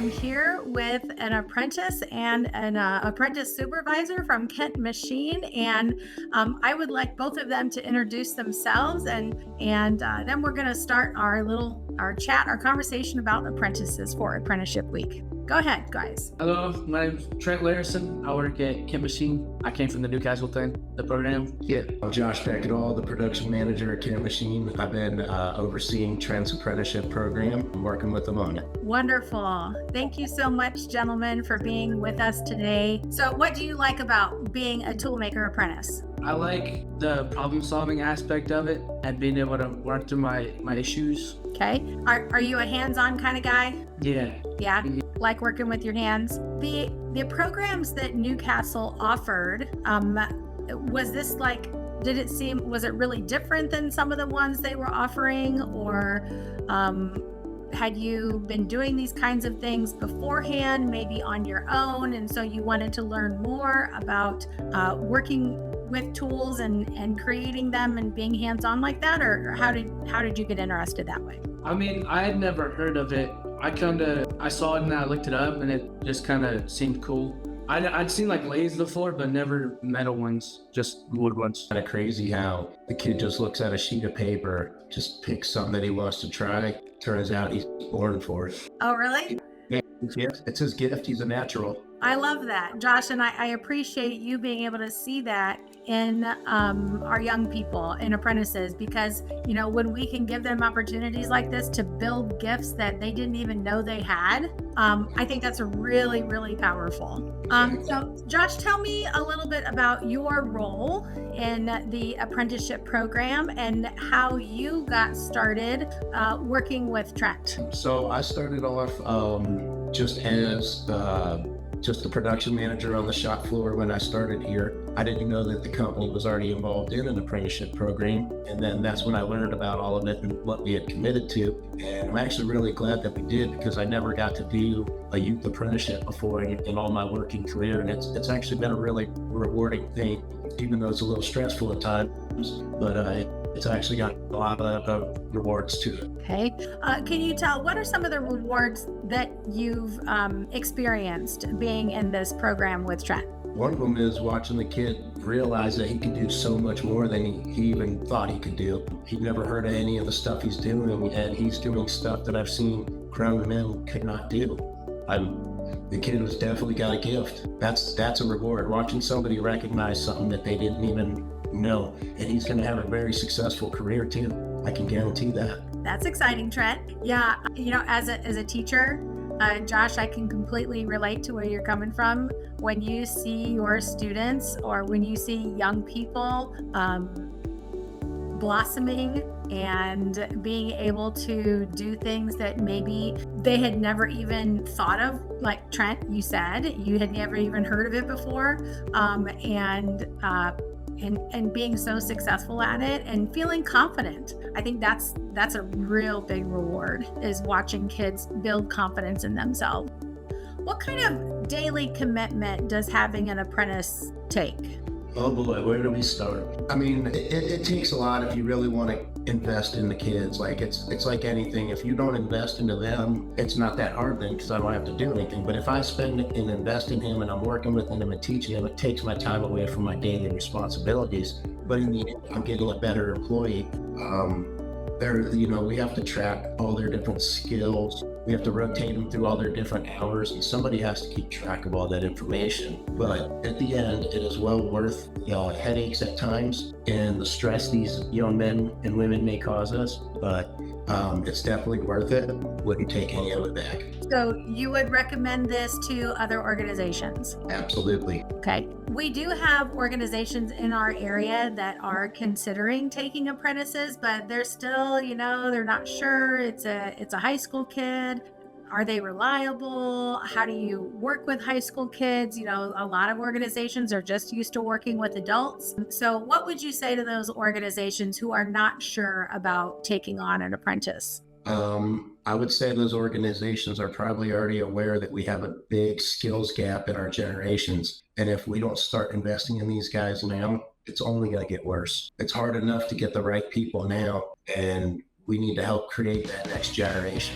am here with an apprentice and an apprentice supervisor from Kent Machine, and I would like both of them to introduce themselves, and then we're going to start our chat, our conversation about apprentices for Apprenticeship Week. Go ahead, guys. Hello, my name's Trent Larrison. I work at Kent Machine. I came from the Newcastle thing, the program. Yeah, I'm Josh Beckett, the production manager at Kent Machine. I've been overseeing Trent's apprenticeship program and working with them on it. Wonderful. Thank you so much, gentlemen, for being with us today. So what do you like about being a toolmaker apprentice? I like the problem-solving aspect of it and being able to work through my issues. Okay. Are you a hands-on kind of guy? Yeah. Yeah. Like working with your hands. The programs that Newcastle offered, was it really different than some of the ones they were offering, or had you been doing these kinds of things beforehand, maybe on your own, and so you wanted to learn more about working with tools and creating them and being hands-on like that, or how did you get interested that way? I mean, I had never heard of it. I saw it and I looked it up and it just kind of seemed cool. I'd seen like lathes before, but never metal ones, just wood ones. Kind of crazy how the kid just looks at a sheet of paper, just picks something that he wants to try. Turns out he's born for it. Oh, really? Yeah, it's his gift. He's a natural. I love that, Josh, and I appreciate you being able to see that in our young people and apprentices, because when we can give them opportunities like this to build gifts that they didn't even know they had, I think that's really, really powerful. So Josh, tell me a little bit about your role in the apprenticeship program and how you got started working with Trent. So I started off just as just the production manager on the shop floor when I started here. I didn't know that the company was already involved in an apprenticeship program. And then that's when I learned about all of it and what we had committed to. And I'm actually really glad that we did, because I never got to do a youth apprenticeship before in all my working career. And it's actually been a really rewarding thing, even though it's a little stressful at times, but it's actually got a lot of rewards to it. Okay. Can you tell, what are some of the rewards that you've experienced being in this program with Trent? One of them is watching the kid realize that he can do so much more than he even thought he could do. He'd never heard of any of the stuff he's doing, and he's doing stuff that I've seen grown men could not do. The kid has definitely got a gift. That's a reward. Watching somebody recognize something that they didn't even know, and he's going to have a very successful career too. I can guarantee that. That's exciting, Trent. Yeah, as a teacher, Josh, I can completely relate to where you're coming from. When you see your students, or when you see young people blossoming and being able to do things that maybe they had never even thought of, like Trent, you said you had never even heard of it before, and being so successful at it and feeling confident. I think that's a real big reward, is watching kids build confidence in themselves. What kind of daily commitment does having an apprentice take? Oh boy, where do we start? I mean, it takes a lot if you really want to invest in the kids. Like it's like anything. If you don't invest into them, it's not that hard then, because I don't have to do anything. But if I spend and invest in him and I'm working with him and teaching him, it takes my time away from my daily responsibilities. But in the end, I'm getting a better employee. We have to track all their different skills. We have to rotate them through all their different hours, and somebody has to keep track of all that information. But at the end, it is well worth headaches at times and the stress these young men and women may cause us. But it's definitely worth it. Wouldn't take any of it back. So you would recommend this to other organizations? Absolutely. Okay. We do have organizations in our area that are considering taking apprentices, but they're still, they're not sure. It's a high school kid. Are they reliable? How do you work with high school kids? A lot of organizations are just used to working with adults. So what would you say to those organizations who are not sure about taking on an apprentice? I would say those organizations are probably already aware that we have a big skills gap in our generations. And if we don't start investing in these guys now, it's only going to get worse. It's hard enough to get the right people now, and we need to help create that next generation.